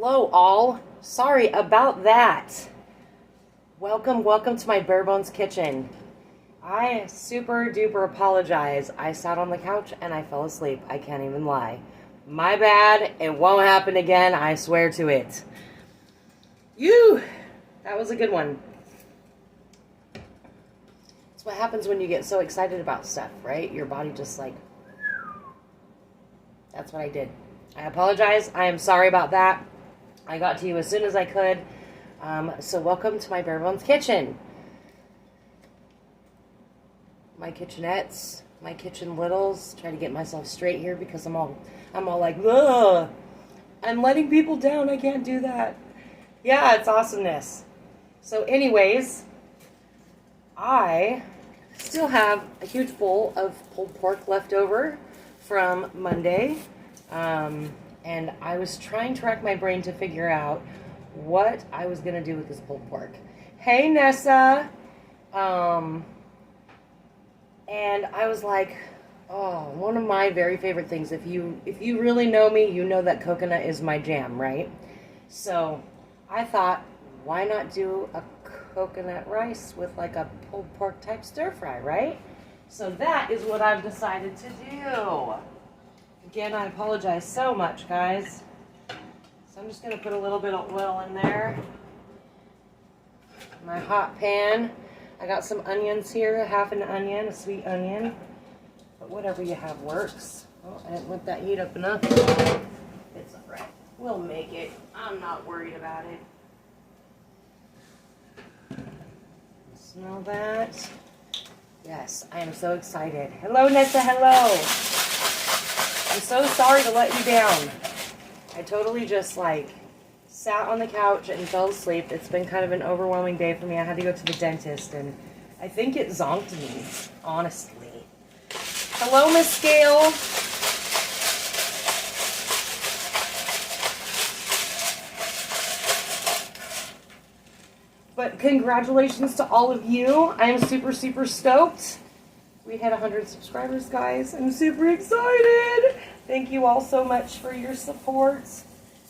Hello, all. Sorry about that. Welcome to my Bare Bones kitchen. I super duper apologize. I sat on the couch and I fell asleep. I can't even lie. My bad. It won't happen again. I swear to it. That was a good one. It's what happens when you get so excited about stuff, right? Your body just like... That's what I did. I apologize. I am sorry about that. I got to you as soon as I could. So welcome to my Bare Bones kitchen. My kitchenettes, my kitchen littles. Try to get myself straight here because I'm all like, ugh. I'm letting people down. I can't do that. Yeah, it's awesomeness. So anyways, I still have a huge bowl of pulled pork left over from Monday. And I was trying to rack my brain to figure out what I was going to do with this pulled pork. Hey, Nessa. And I was like, oh, one of my very favorite things. If you really know me, you know that coconut is my jam, right? So I thought, why not do a coconut rice with like a pulled pork type stir fry, right? So that is what I've decided to do. Again, I apologize so much, guys. So I'm just going to put a little bit of oil in there. My hot pan. I got some onions here, half an onion, a sweet onion. But whatever you have works. Oh, I didn't let that heat up enough. It's all right. We'll make it. I'm not worried about it. Smell that? Yes, I am so excited. Hello, Nessa, hello. I'm so sorry to let you down. I totally just like sat on the couch and fell asleep. It's been kind of an overwhelming day for me. I had to go to the dentist and I think it zonked me, honestly. Hello, Miss Scale. But congratulations to all of you. I am super, super stoked. We had 100 subscribers, guys. I'm super excited. Thank you all so much for your support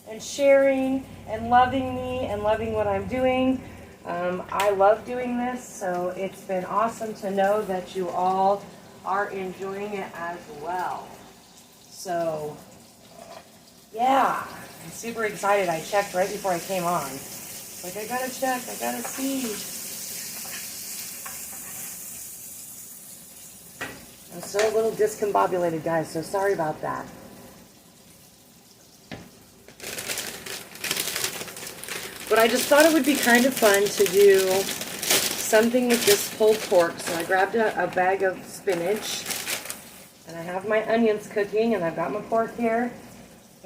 and sharing and loving me and loving what I'm doing. I love doing this, so it's been awesome to know that you all are enjoying it as well. So, yeah, I'm super excited. I checked right before I came on. Like, I gotta check, I gotta see. I'm still a little discombobulated, guys, so sorry about that. But I just thought it would be kind of fun to do something with this pulled pork. So I grabbed a bag of spinach, and I have my onions cooking, and I've got my pork here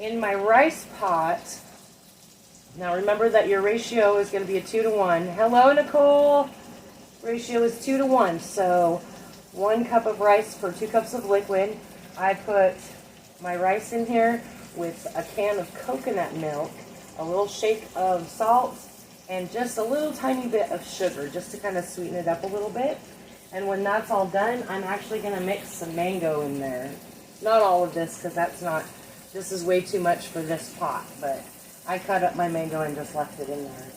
in my rice pot. Now remember that your ratio is going to be a 2-to-1. Hello, Nicole. Ratio is 2-to-1, so 1 cup of rice for 2 cups of liquid. I put my rice in here with a can of coconut milk, a little shake of salt, and just a little tiny bit of sugar just to kind of sweeten it up a little bit. And when that's all done, I'm actually going to mix some mango in there. Not all of this because this is way too much for this pot, but I cut up my mango and just left it in there.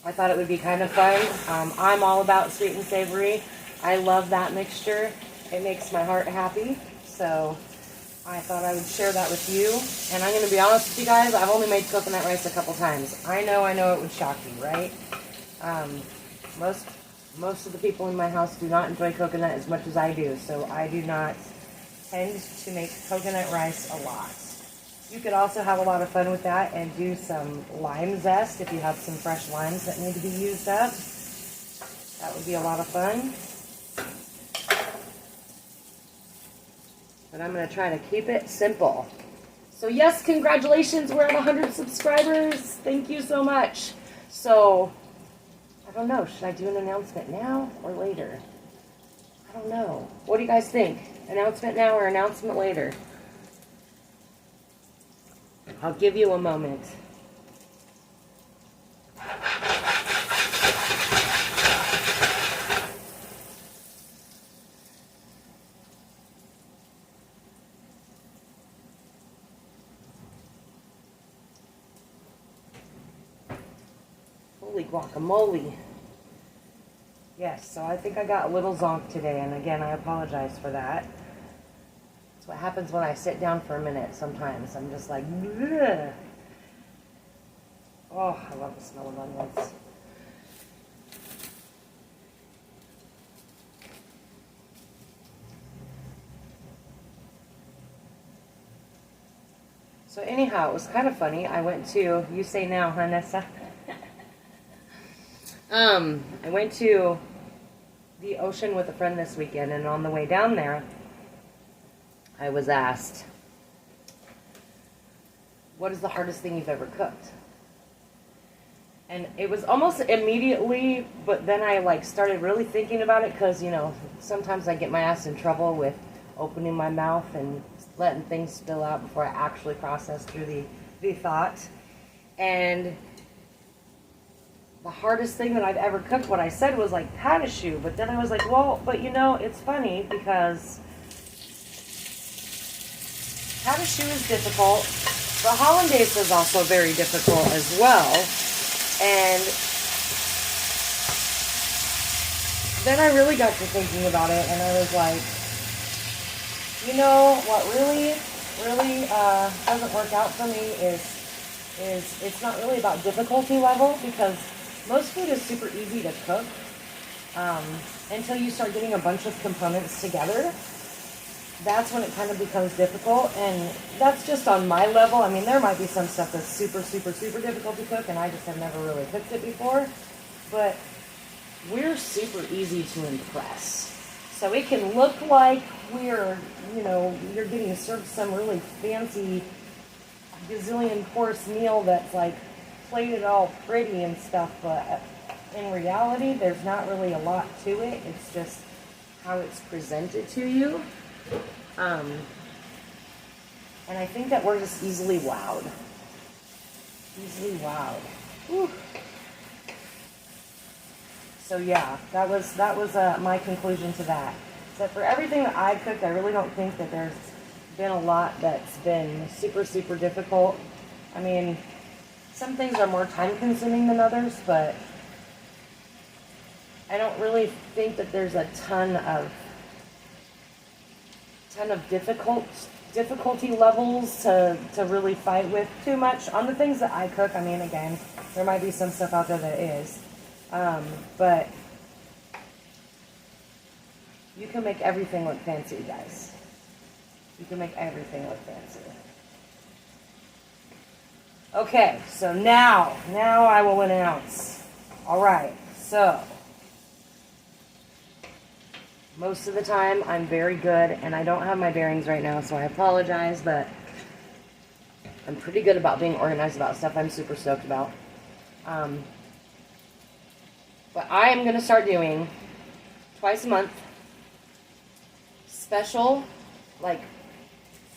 I thought it would be kind of fun. I'm all about sweet and savory. I love that mixture. It makes my heart happy. So I thought I would share that with you. And I'm going to be honest with you guys, I've only made coconut rice a couple times. I know it would shock you, right? Most of the people in my house do not enjoy coconut as much as I do. So I do not tend to make coconut rice a lot. You could also have a lot of fun with that and do some lime zest if you have some fresh limes that need to be used up. That would be a lot of fun. But I'm going to try to keep it simple. So yes, congratulations, we're at 100 subscribers. Thank you so much. So, I don't know, should I do an announcement now or later? I don't know. What do you guys think? Announcement now or announcement later? I'll give you a moment. Holy guacamole. Yes, so I think I got a little zonked today, and again, I apologize for that. That's what happens when I sit down for a minute sometimes. I'm just like, bleh. Oh, I love the smell of onions. So anyhow, it was kind of funny. I went to, you say now, huh, Nessa? I went to the ocean with a friend this weekend, and on the way down there, I was asked, what is the hardest thing you've ever cooked? And it was almost immediately, but then I like started really thinking about it because, you know, sometimes I get my ass in trouble with opening my mouth and letting things spill out before I actually process through the thought. And the hardest thing that I've ever cooked, what I said was like patachoux, but then I was like, well, but you know, it's funny because patachoux is difficult, but hollandaise is also very difficult as well. And then I really got to thinking about it, and I was like, you know, what really doesn't work out for me is it's not really about difficulty level, because most food is super easy to cook until you start getting a bunch of components together. That's when it kind of becomes difficult, and that's just on my level. I mean, there might be some stuff that's super difficult to cook, and I just have never really cooked it before, but we're super easy to impress. So it can look like we're, you know, you're getting served some really fancy gazillion course meal that's like plated all pretty and stuff, but in reality, there's not really a lot to it. It's just how it's presented to you. And I think that we're just easily wowed. Easily wowed. Whew. So yeah, that was my conclusion to that. So for everything that I cooked, I really don't think that there's been a lot that's been super difficult. I mean, some things are more time consuming than others, but I don't really think that there's a ton of difficulty levels to really fight with too much on the things that I cook. I mean, again, there might be some stuff out there that is. But you can make everything look fancy, guys. You can make everything look fancy. Okay, so now I will announce. All right, so most of the time I'm very good, and I don't have my bearings right now, so I apologize, but I'm pretty good about being organized about stuff I'm super stoked about. But I am going to start doing twice a month special, like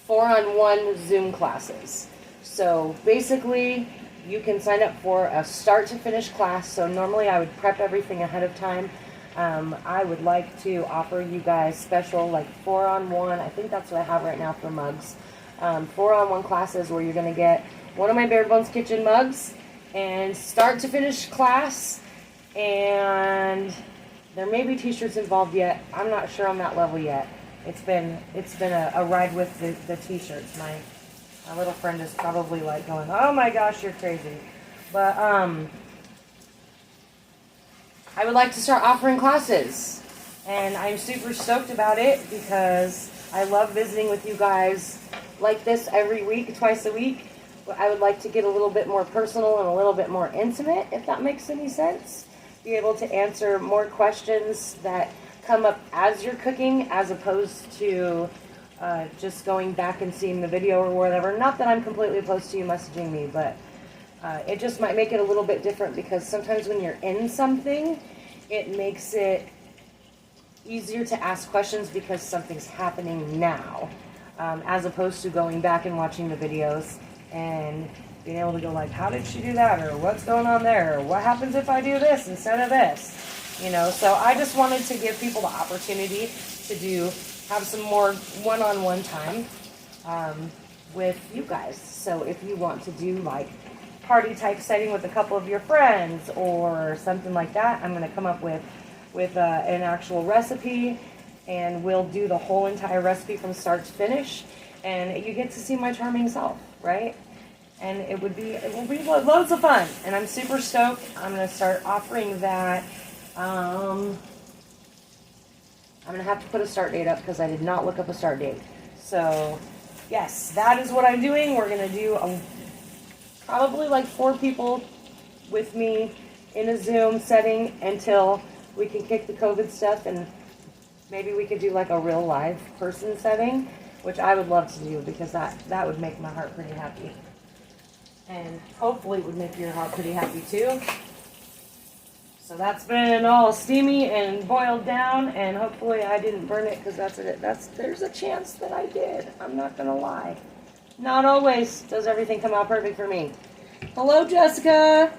4-on-1 Zoom classes. So basically, you can sign up for a start to finish class. So normally I would prep everything ahead of time. I would like to offer you guys special, like 4-on-1. I think that's what I have right now for mugs. 4-on-1 classes where you're going to get one of my Bared Bones Kitchen mugs and start to finish class. And there may be t-shirts involved yet. I'm not sure on that level yet. It's been a ride with the t-shirts. My little friend is probably like going, oh my gosh, you're crazy. But I would like to start offering classes, and I'm super stoked about it because I love visiting with you guys like this every week, twice a week. But I would like to get a little bit more personal and a little bit more intimate, if that makes any sense. Be able to answer more questions that come up as you're cooking, as opposed to just going back and seeing the video or whatever. Not that I'm completely opposed to you messaging me, but it just might make it a little bit different, because sometimes when you're in something, it makes it easier to ask questions because something's happening now, as opposed to going back and watching the videos and being able to go like, how did she do that? Or what's going on there? Or what happens if I do this instead of this? You know, so I just wanted to give people the opportunity to have some more one-on-one time with you guys. So if you want to do like party type setting with a couple of your friends or something like that. I'm going to come up with an actual recipe, and we'll do the whole entire recipe from start to finish, and you get to see my charming self, right? And it will be loads of fun, and I'm super stoked. I'm going to start offering that. I'm going to have to put a start date up because I did not look up a start date. So, yes, that is what I'm doing. We're going to do probably like 4 people with me in a Zoom setting until we can kick the COVID stuff, and maybe we could do like a real live person setting, which I would love to do because that would make my heart pretty happy. And hopefully it would make your heart pretty happy too. So that's been all steamy and boiled down, and hopefully I didn't burn it because there's a chance that I did. I'm not gonna lie. Not always does everything come out perfect for me. Hello, Jessica.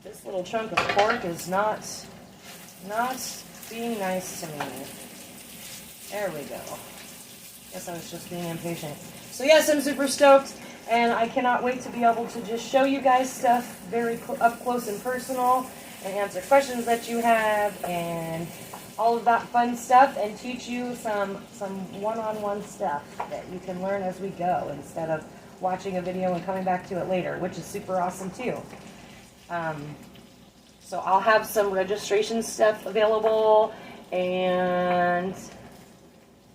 This little chunk of pork is not being nice to me. There we go. Guess I was just being impatient. So yes, I'm super stoked, and I cannot wait to be able to just show you guys stuff very up close and personal, and answer questions that you have, and all of that fun stuff, and teach you some one-on-one stuff that you can learn as we go instead of watching a video and coming back to it later, which is super awesome too. So I'll have some registration stuff available, and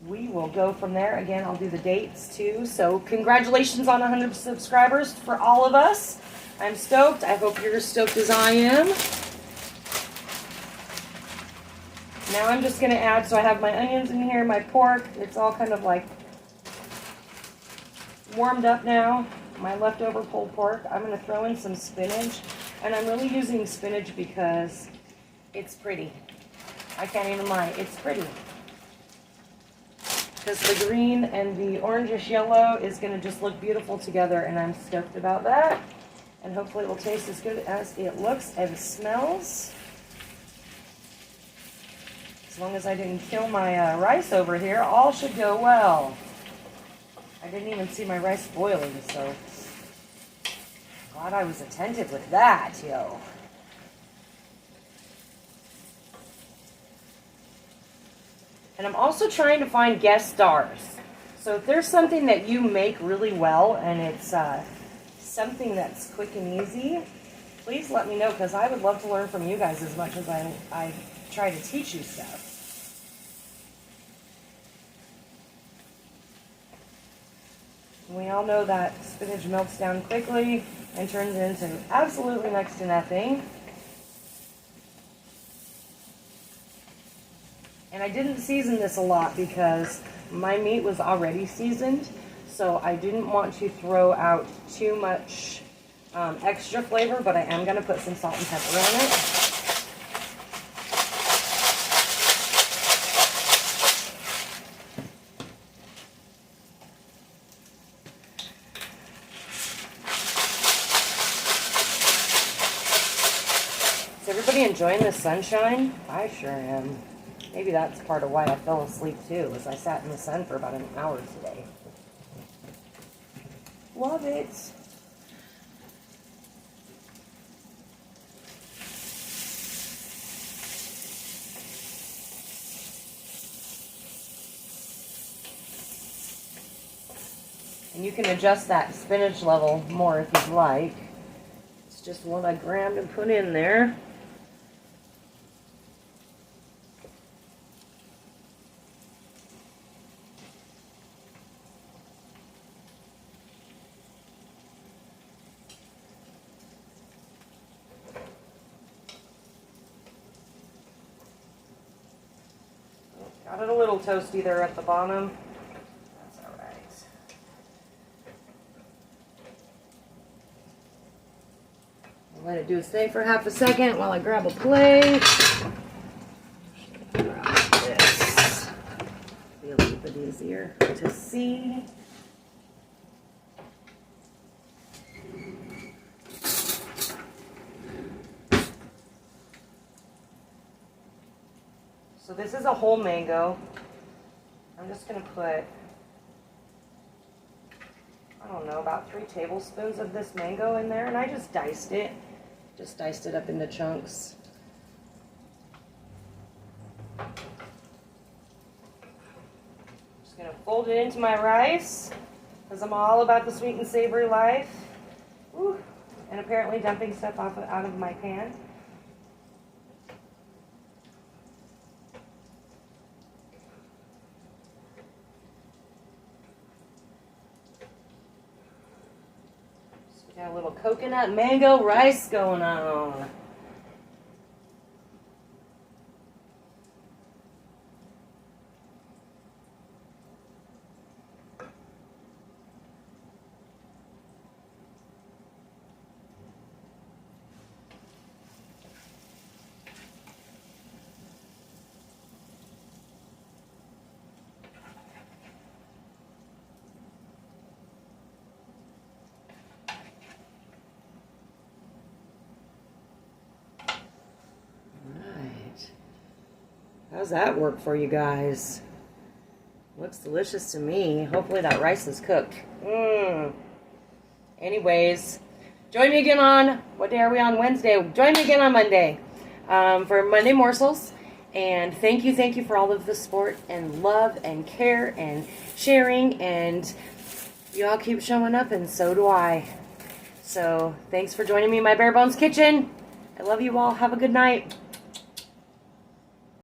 we will go from there. Again, I'll do the dates too. So congratulations on 100 subscribers for all of us. I'm stoked. I hope you're as stoked as I am. Now I'm just going to add, so I have my onions in here, my pork. It's all kind of like warmed up now. My leftover pulled pork. I'm going to throw in some spinach. And I'm really using spinach because it's pretty. I can't even lie. It's pretty. Because the green and the orangish yellow is going to just look beautiful together, and I'm stoked about that. And hopefully it will taste as good as it looks and smells. As long as I didn't kill my rice over here, all should go well. I didn't even see my rice boiling, so glad I was attentive with that, yo. And I'm also trying to find guest stars. So if there's something that you make really well and it's something that's quick and easy, please let me know, because I would love to learn from you guys as much as I try to teach you stuff. We all know that spinach melts down quickly and turns into absolutely next to nothing. And I didn't season this a lot because my meat was already seasoned, so I didn't want to throw out too much extra flavor, but I am going to put some salt and pepper on it. Is everybody enjoying the sunshine? I sure am. Maybe that's part of why I fell asleep too, was I sat in the sun for about an hour today. Love it. And you can adjust that spinach level more if you'd like. It's just what I grabbed and put in there. Got it a little toasty there at the bottom. That's all right. I'll let it do its thing for half a second while I grab a plate. Grab this. Be a little bit easier to see. So this is a whole mango. I'm just going to put I don't know, about 3 tablespoons of this mango in there, and I just diced it. Just diced it up into chunks. Just gonna fold it into my rice, because I'm all about the sweet and savory life. Ooh. And apparently dumping stuff out of my pan. So we got a little coconut mango rice going on. How's that work for you guys? Looks delicious to me. Hopefully that rice is cooked. Anyways, join me again on, what day are we on? Wednesday. Join me again on Monday for Monday Morsels. And thank you for all of the support and love and care and sharing. And you all keep showing up, and so do I. So thanks for joining me in my Bare Bones Kitchen. I love you all. Have a good night.